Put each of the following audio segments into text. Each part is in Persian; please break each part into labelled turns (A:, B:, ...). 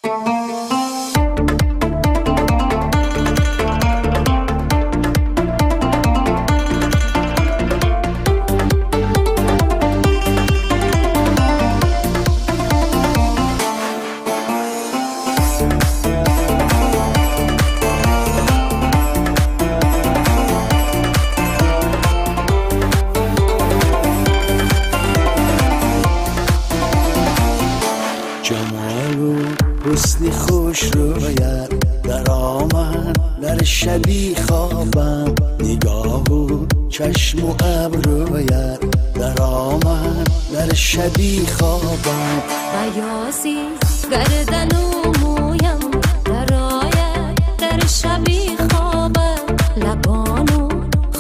A: جمال و حسن خوش رویت در آمد در شبی خوابم، نگاه و چشم و ابرویت در آمد در شبی خوابم.
B: بیازی گردن و مویم در آید در شبی خوابم، لبان و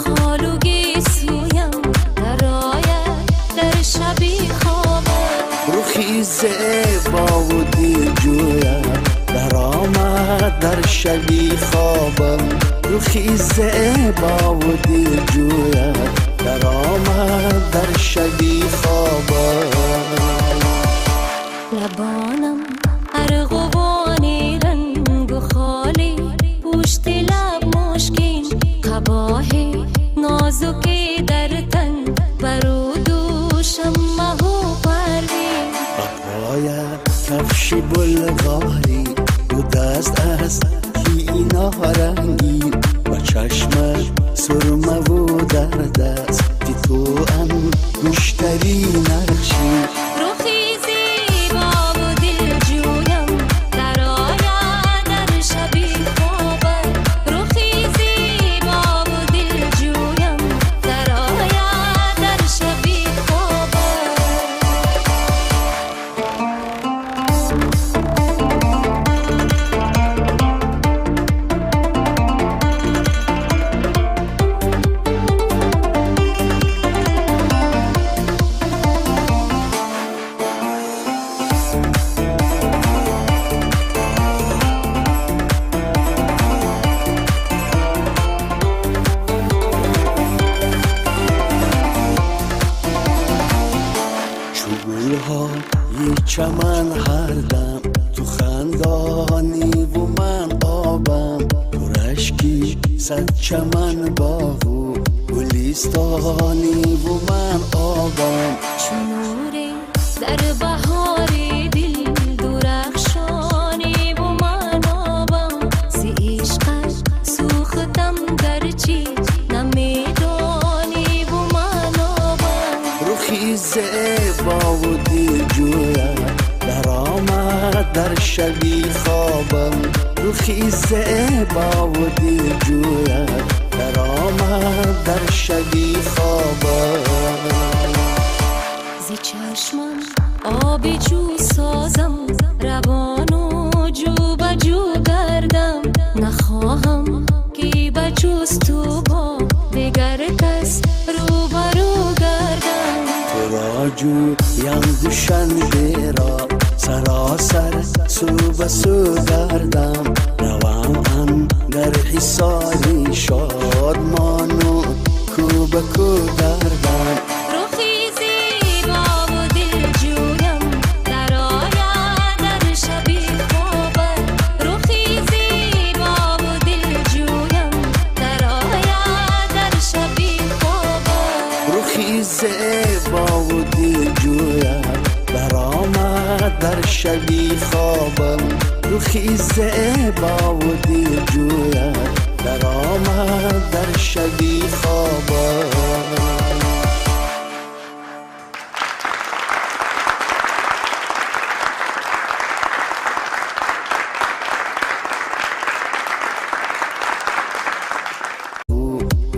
B: خال و گیسویم در آید در شبی خوابم.
A: روخی زیبا و دلجویت در آمد در شبی خوابم، روخی زیبا و دلجویت در آمد در شبی خوابم.
B: لبانم ارغوانی رنگ و خالی، پشت لب مشکین قباهی نازکی در تن، برو دوشم مهو پروین.
A: پاید کفش بلغاری و دست از هینا رنگی، و چشمت سرمه و در دست تو هم مشتری نقشی.
B: روخی زیبا و دلجویم در آید در شبی خوابم، روخی زیبا و دلجویم در آید در شبی خوابم.
A: گلها یه چمن هر دم، تو خندانی و من آبم، تو رشکی صد چمن باغ و گلستانی و من آبم.
B: چنوری در بهاری دل درخشانی و من آبم، زی عشقت سوختم گرچه نمیدانی و من آبم.
A: روخی زیبا و دلجویت در آمد در شبی خوابم، روخی زیبا و دلجویت در آمد در شبی خوابم.
B: زی چشمم آبی جو سازم، روانو جو بجو گردم، نخواهم که بجوز تو با دگر کس روبرو گردم.
A: تو را جویم دوشنبه را سراسر سو به سو گردم، روم اندر حصاری شادمان و کو به کو گردم.
B: روخی زیبا و دلجویم در آید در شبی خوابم، روخی زیبا و دلجویم در آید در شبی خوابم.
A: روخی زیبا و دلجویت در آمد در شبی خوابم، روخی زیبا و دلجویت در آمد در شبی خوابم.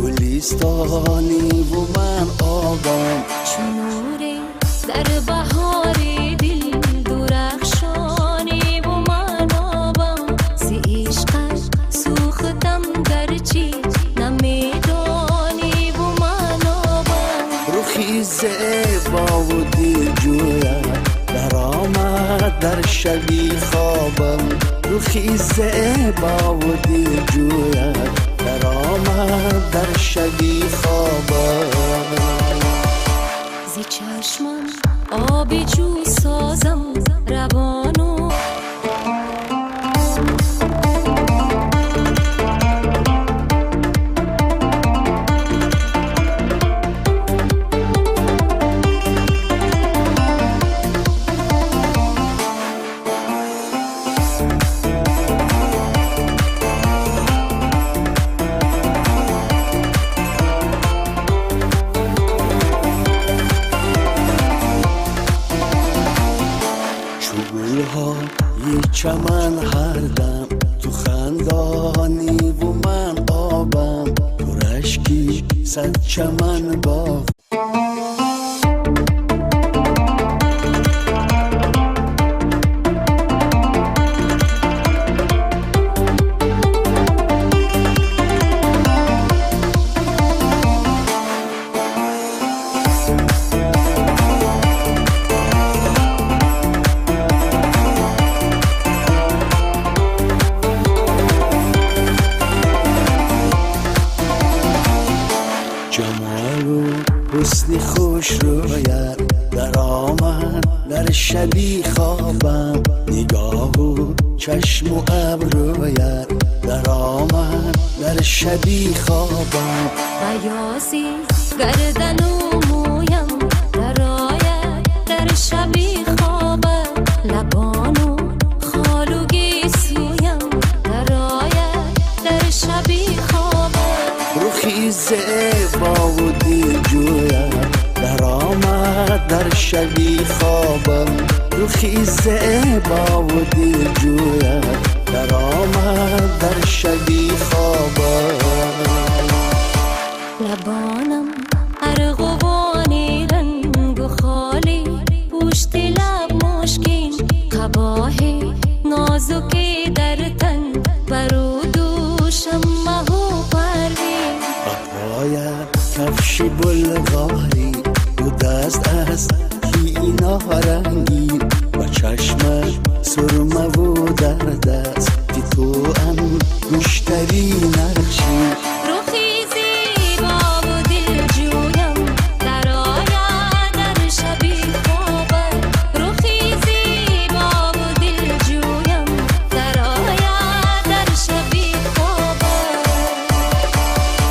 A: گلستانی و من آبم،
B: چنوری در بهاری دل درخشانی و من آبم، زی عشقت سوختم گرچه نمیدانی و من آبم.
A: روخی زیبا و دلجویت در آمد در شبی خوابم، روخی زیبا و دلجویت در آمد در شبی خوابم.
B: زی چشمم آبی جو سازم، روانو
A: چمن هر دم تو خندانی و من آبم تو رشکی صد چمن باغ جمال و حسن خوش رویت در آمد در شبی خوابم نگاه و چشم و ابرویت در آمد در شبی خوابم
B: بیازی گردن و مویم در آید در شبی خوابم لبان و خال و گیسویم در آید در شبی خوابم
A: روخی زیبا و دلجویت در آمد در شبی خوابم روخی زیبا و دلجویت در آمد در شبی خوابم
B: لبانم ارغوانی رنگ و خالی پشت لب مشکین قباهی نازکی در تن برو دوشم مهو پروین
A: پاید کفش بلغاری دو دست از کینا رنگی و چشمت سرمه و در دست تو انگشتری